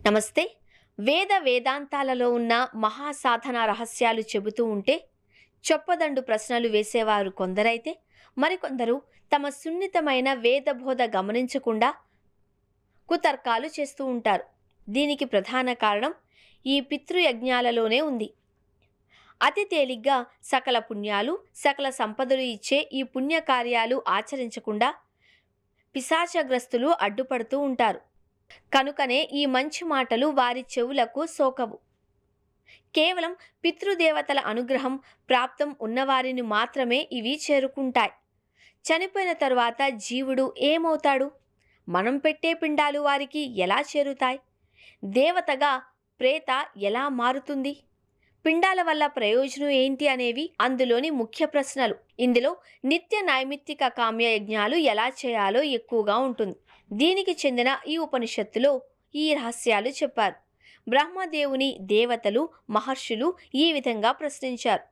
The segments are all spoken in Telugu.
నమస్తే. వేదాంతాలలో ఉన్న మహాసాధన రహస్యాలు చెబుతూ ఉంటే చొప్పదండు ప్రశ్నలు వేసేవారు కొందరైతే, మరికొందరు తమ సున్నితమైన వేదబోధ గమనించకుండా కుతర్కాలు చేస్తూ ఉంటారు. దీనికి ప్రధాన కారణం ఈ పితృయజ్ఞాలలోనే ఉంది. అతి తేలిగ్గా సకల పుణ్యాలు, సకల సంపదలు ఇచ్చే ఈ పుణ్యకార్యాలు ఆచరించకుండా పిశాచగ్రస్తులు అడ్డుపడుతూ ఉంటారు. కనుకనే ఈ మంచి మాటలు వారి చెవులకు సోకవు. కేవలం పితృదేవతల అనుగ్రహం ప్రాప్తం ఉన్నవారిని మాత్రమే ఇవి చేరుకుంటాయి. చనిపోయిన తరువాత జీవుడు ఏమవుతాడు? మనం పెట్టే పిండాలు వారికి ఎలా చేరుతాయి? దేవతగా ప్రేత ఎలా మారుతుంది? పిండాల వల్ల ప్రయోజనం ఏంటి అనేవి అందులోని ముఖ్య ప్రశ్నలు. ఇందులో నిత్య నైమిత్తిక కామ్య యజ్ఞాలు ఎలా చేయాలో ఎక్కువగా ఉంటుంది. దీనికి చెందిన ఈ ఉపనిషత్తులో ఈ రహస్యాలు చెప్పారు. బ్రహ్మదేవుని దేవతలు, మహర్షులు ఈ విధంగా ప్రశ్నించారు.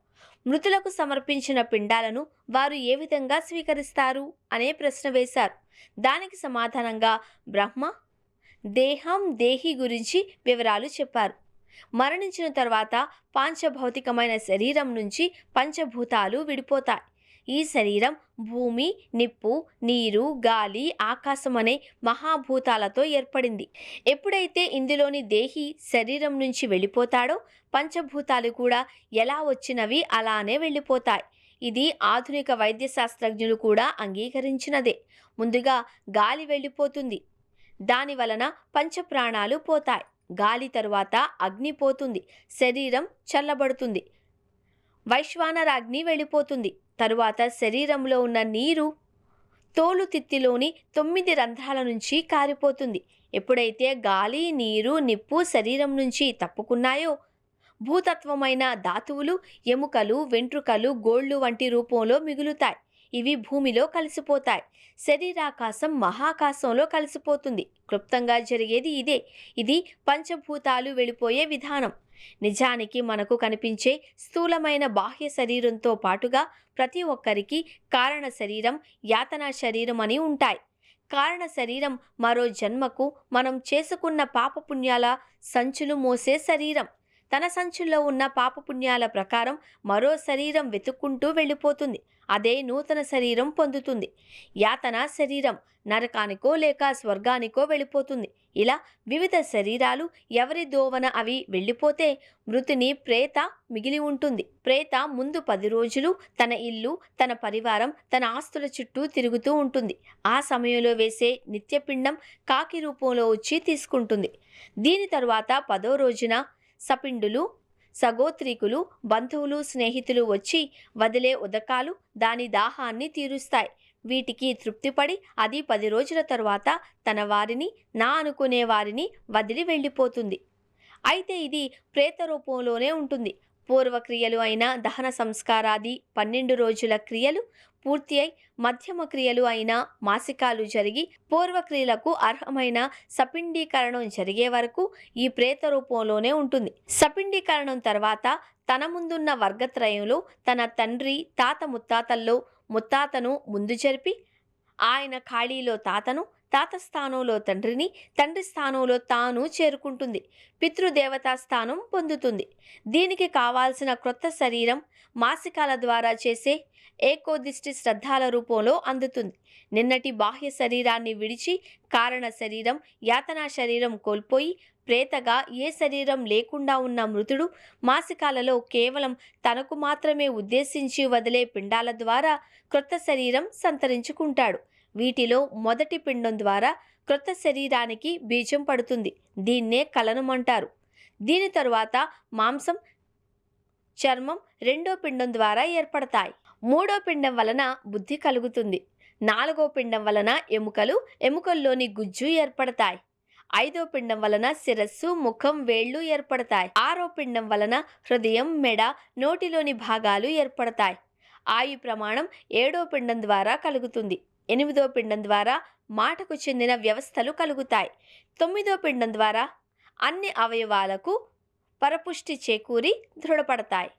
మృతులకు సమర్పించిన పిండాలను వారు ఏ విధంగా స్వీకరిస్తారు అనే ప్రశ్న వేశారు. దానికి సమాధానంగా బ్రహ్మ దేహం, దేహి గురించి వివరాలు చెప్పారు. మరణించిన తర్వాత పాంచభౌతికమైన శరీరం నుంచి పంచభూతాలు విడిపోతాయి. ఈ శరీరం భూమి, నిప్పు, నీరు, గాలి, ఆకాశం అనే మహాభూతాలతో ఏర్పడింది. ఎప్పుడైతే ఇందులోని దేహి శరీరం నుంచి వెళ్ళిపోతాడో పంచభూతాలు కూడా ఎలా వచ్చినవి అలానే వెళ్ళిపోతాయి. ఇది ఆధునిక వైద్య శాస్త్రజ్ఞులు కూడా అంగీకరించినదే. ముందుగా గాలి వెళ్ళిపోతుంది. దాని వలన పంచప్రాణాలు పోతాయి. గాలి తరువాత అగ్ని పోతుంది. శరీరం చల్లబడుతుంది. వైశ్వానరాగ్ని వెళ్ళిపోతుంది. తరువాత శరీరంలో ఉన్న నీరు తోలు తిత్తిలోని 9 రంధ్రాల నుంచి కారిపోతుంది. ఎప్పుడైతే గాలి, నీరు, నిప్పు శరీరం నుంచి తప్పుకున్నాయో భూతత్వమైన ధాతువులు ఎముకలు, వెంట్రుకలు, గోళ్ళు వంటి రూపంలో మిగులుతాయి. ఇవి భూమిలో కలిసిపోతాయి. శరీరాకాశం మహాకాశంలో కలిసిపోతుంది. క్లుప్తంగా జరిగేది ఇదే. ఇది పంచభూతాలు వెళ్ళిపోయే విధానం. నిజానికి మనకు కనిపించే స్థూలమైన బాహ్య శరీరంతో పాటుగా ప్రతి ఒక్కరికి కారణ శరీరం, యాతనా శరీరం అని ఉంటాయి. కారణ శరీరం మరో జన్మకు మనం చేసుకున్న పాపపుణ్యాల సంచులు మోసే శరీరం. తన సంచుల్లో ఉన్న పాపపుణ్యాల ప్రకారం మరో శరీరం వెతుక్కుంటూ వెళ్ళిపోతుంది. అదే నూతన శరీరం పొందుతుంది. యాతన శరీరం నరకానికో లేక స్వర్గానికో వెళ్ళిపోతుంది. ఇలా వివిధ శరీరాలు ఎవరి దోవన అవి వెళ్ళిపోతే మృతుని ప్రేత మిగిలి ఉంటుంది. ప్రేత ముందు 10 రోజులు తన ఇల్లు, తన పరివారం, తన ఆస్తుల చుట్టూ తిరుగుతూ ఉంటుంది. ఆ సమయంలో వేసే నిత్యపిండం కాకి రూపంలో వచ్చి తీసుకుంటుంది. దీని తరువాత 10వ రోజున సపిండులు, సగోత్రీకులు, బంధువులు, స్నేహితులు వచ్చి వదిలే ఉదకాలు దాని దాహాన్ని తీరుస్తాయి. వీటికి తృప్తిపడి అది 10 రోజుల తరువాత తన వారిని, నా అనుకునే వారిని వదిలి వెళ్ళిపోతుంది. అయితే ఇది ప్రేత రూపంలోనే ఉంటుంది. పూర్వక్రియలు అయిన దహన సంస్కారాది 12 రోజుల క్రియలు పూర్తి అయి మధ్యమ క్రియలు అయిన మాసికాలు జరిగి పూర్వక్రియలకు అర్హమైన సపిండీకరణం జరిగే వరకు ఈ ప్రేత రూపంలోనే ఉంటుంది. సపిండీకరణం తర్వాత తన ముందున్న వర్గత్రయంలో తన తండ్రి, తాత ముత్తాతల్లో ముత్తాతను ముందు జరిపి ఆయన ఖాళీలో తాతను, తాత స్థానంలో తండ్రిని, తండ్రి స్థానంలో తాను చేరుకుంటుంది. పితృదేవతా స్థానం పొందుతుంది. దీనికి కావాల్సిన క్రొత్త శరీరం మాసికాల ద్వారా చేసే ఏకోదిష్టి శ్రద్ధాల రూపంలో అందుతుంది. నిన్నటి బాహ్య శరీరాన్ని విడిచి కారణ శరీరం, యాతనా శరీరం కోల్పోయి ప్రేతగా ఏ శరీరం లేకుండా ఉన్న మృతుడు మాసికాలలో కేవలం తనకు మాత్రమే ఉద్దేశించి వదిలే పిండాల ద్వారా క్రొత్త శరీరం సంతరించుకుంటాడు. వీటిలో మొదటి పిండం ద్వారా క్రొత్త శరీరానికి బీజం పడుతుంది. దీన్నే కలనమంటారు. దీని తరువాత మాంసం, చర్మం రెండో పిండం ద్వారా ఏర్పడతాయి. మూడో పిండం వలన బుద్ధి కలుగుతుంది. 4వ పిండం వలన ఎముకలు, ఎముకల్లోని గుజ్జు ఏర్పడతాయి. 5వ పిండం వలన శిరస్సు, ముఖం, వేళ్లు ఏర్పడతాయి. 6వ పిండం వలన హృదయం, మెడ, నోటిలోని భాగాలు ఏర్పడతాయి. ఆయు ప్రమాణం 7వ పిండం ద్వారా కలుగుతుంది. 8వ పిండం ద్వారా మాటకు చెందిన వ్యవస్థలు కలుగుతాయి. 9వ పిండం ద్వారా అన్ని అవయవాలకు పరపుష్టి చేకూరి దృఢపడతాయి.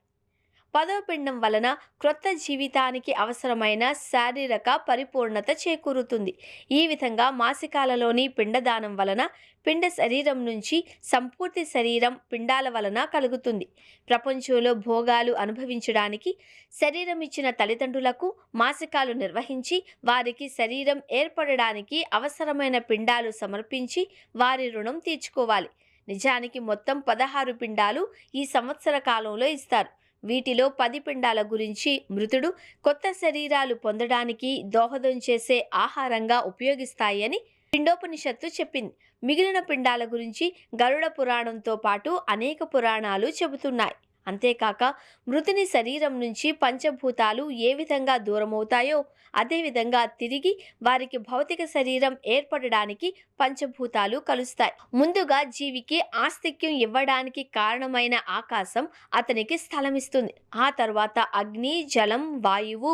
పదో పిండం వలన క్రొత్త జీవితానికి అవసరమైన శారీరక పరిపూర్ణత చేకూరుతుంది. ఈ విధంగా మాసికాలలోని పిండదానం వలన పిండ శరీరం నుంచి సంపూర్తి శరీరం పిండాల వలన కలుగుతుంది. ప్రపంచంలో భోగాలు అనుభవించడానికి శరీరం ఇచ్చిన తల్లిదండ్రులకు మాసికాలు నిర్వహించి వారికి శరీరం ఏర్పడడానికి అవసరమైన పిండాలు సమర్పించి వారి రుణం తీర్చుకోవాలి. నిజానికి మొత్తం 16 పిండాలు ఈ సంవత్సర కాలంలో ఇస్తారు. వీటిలో 10 పిండాల గురించి మృతుడు కొత్త శరీరాలు పొందడానికి దోహదం చేసే ఆహారంగా ఉపయోగిస్తాయి అని పిండోపనిషత్తు చెప్పింది. మిగిలిన పిండాల గురించి గరుడ పురాణంతో పాటు అనేక పురాణాలు చెబుతున్నాయి. అంతేకాక మృతుని శరీరం నుంచి పంచభూతాలు ఏ విధంగా దూరమవుతాయో అదేవిధంగా తిరిగి వారికి భౌతిక శరీరం ఏర్పడడానికి పంచభూతాలు కలుస్తాయి. ముందుగా జీవికి ఆస్తిక్యం ఇవ్వడానికి కారణమైన ఆకాశం అతనికి స్థలమిస్తుంది. ఆ తర్వాత అగ్ని, జలం, వాయువు,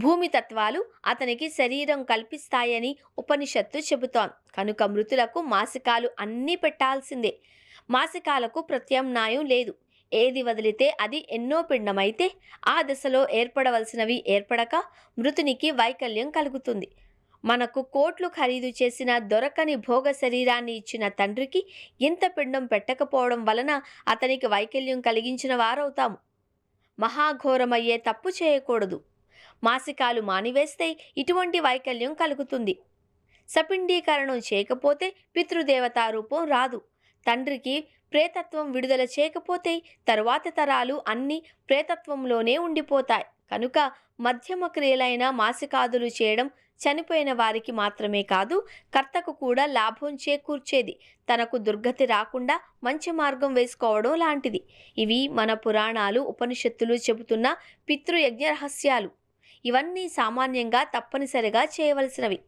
భూమి తత్వాలు అతనికి శరీరం కల్పిస్తాయని ఉపనిషత్తు చెబుతోంది. కనుక మృతులకు మాసికాలు అన్నీ పెట్టాల్సిందే. మాసికాలకు ప్రత్యామ్నాయం లేదు. ఏది వదిలితే అది ఎన్నో పిండమైతే ఆ దశలో ఏర్పడవలసినవి ఏర్పడక మృతునికి వైకల్యం కలుగుతుంది. మనకు కోట్లు ఖరీదు చేసిన దొరకని భోగ శరీరాన్ని ఇచ్చిన తండ్రికి ఇంత పిండం పెట్టకపోవడం వలన అతనికి వైకల్యం కలిగించిన వారవుతాము. మహాఘోరమయ్యే తప్పు చేయకూడదు. మాసికాలు మానివేస్తే ఇటువంటి వైకల్యం కలుగుతుంది. సపిండీకరణం చేయకపోతే పితృదేవతా రూపం రాదు. తండ్రికి ప్రేతత్వం విడుదల చేయకపోతే తరువాత తరాలు అన్నీ ప్రేతత్వంలోనే ఉండిపోతాయి. కనుక మధ్యమ క్రియలైన మాసికాదులు చేయడం చనిపోయిన వారికి మాత్రమే కాదు, కర్తకు కూడా లాభం చేకూర్చేది. తనకు దుర్గతి రాకుండా మంచి మార్గం వేసుకోవడం లాంటిది. ఇవి మన పురాణాలు, ఉపనిషత్తులు చెబుతున్న పితృయజ్ఞ రహస్యాలు. ఇవన్నీ సామాన్యంగా తప్పనిసరిగా చేయవలసినవి.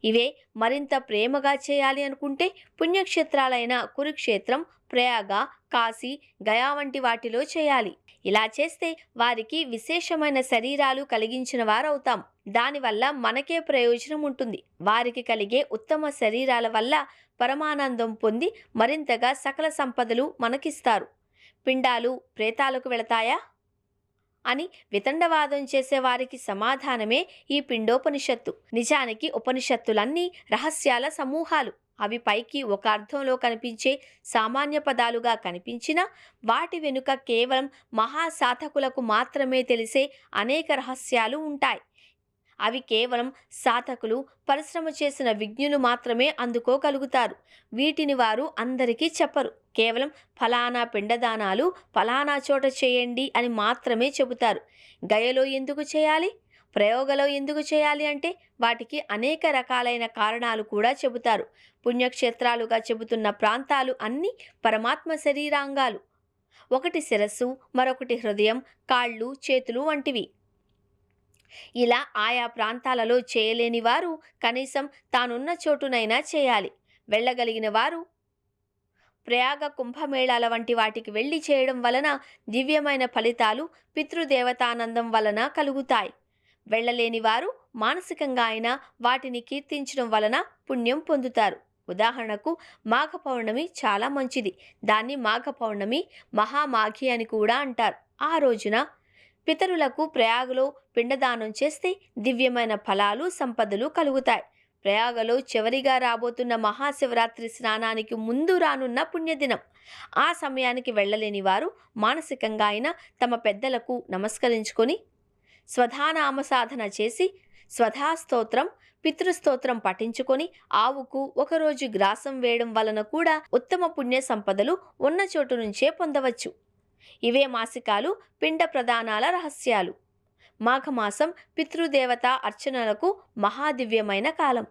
ఇవే మరింత ప్రేమగా చేయాలి అనుకుంటే పుణ్యక్షేత్రాలైన కురుక్షేత్రం, ప్రయాగ, కాశీ, గయా వంటి వాటిలో చేయాలి. ఇలా చేస్తే వారికి విశేషమైన శరీరాలు కలిగించిన వారవుతాం. దానివల్ల మనకే ప్రయోజనం ఉంటుంది. వారికి కలిగే ఉత్తమ శరీరాల వల్ల పరమానందం పొంది మరింతగా సకల సంపదలు మనకిస్తారు. పిండాలు ప్రేతాలకు వెళతాయా అని వితండవాదం చేసేవారికి సమాధానమే ఈ పిండోపనిషత్తు. నిజానికి ఉపనిషత్తులన్నీ రహస్యాల సమూహాలు. అవి పైకి ఒక అర్థంలో కనిపించే సామాన్య పదాలుగా కనిపించినా వాటి వెనుక కేవలం మహాసాధకులకు మాత్రమే తెలిసే అనేక రహస్యాలు ఉంటాయి. అవి కేవలం సాధకులు, పరిశ్రమ చేసిన విజ్ఞులు మాత్రమే అందుకోగలుగుతారు. వీటిని వారు అందరికీ చెప్పరు. కేవలం ఫలానా పిండదానాలు ఫలానా చోట చేయండి అని మాత్రమే చెబుతారు. గయలో ఎందుకు చేయాలి, ప్రయోగలో ఎందుకు చేయాలి అంటే వాటికి అనేక రకాలైన కారణాలు కూడా చెబుతారు. పుణ్యక్షేత్రాలుగా చెబుతున్న ప్రాంతాలు అన్నీ పరమాత్మ శరీరాంగాలు. ఒకటి శిరస్సు, మరొకటి హృదయం, కాళ్ళు, చేతులు వంటివి. ఇలా ఆయా ప్రాంతాలలో చేయలేని వారు కనీసం తానున్న చోటునైనా చేయాలి. వెళ్ళగలిగిన వారు ప్రయాగ, కుంభమేళాల వంటి వాటికి వెళ్ళి చేయడం వలన దివ్యమైన ఫలితాలు పితృదేవతానందం వలన కలుగుతాయి. వెళ్ళలేని వారు మానసికంగా అయినా వాటిని కీర్తించడం వలన పుణ్యం పొందుతారు. ఉదాహరణకు మాఘ పౌర్ణమి చాలా మంచిది. దాన్ని మాఘ పౌర్ణమి, మహామాఘి అని కూడా అంటారు. ఆ రోజున పితరులకు ప్రయాగలో పిండదానం చేస్తే దివ్యమైన ఫలాలు, సంపదలు కలుగుతాయి. ప్రయాగలో చివరిగా రాబోతున్న మహాశివరాత్రి స్నానానికి ముందు రానున్న పుణ్యదినం. ఆ సమయానికి వెళ్ళలేని వారు మానసికంగా అయినా తమ పెద్దలకు నమస్కరించుకొని స్వధానామ సాధన చేసి స్వధాస్తోత్రం, పితృస్తోత్రం పఠించుకొని ఆవుకు ఒకరోజు గ్రాసం వేయడం వలన కూడా ఉత్తమ పుణ్య సంపదలు ఉన్న చోటు నుంచే పొందవచ్చు. ఇవే మాసికాలు, పిండ ప్రదానాల రహస్యాలు. మాఘమాసం పితృదేవత అర్చనలకు మహాదివ్యమైన కాలం.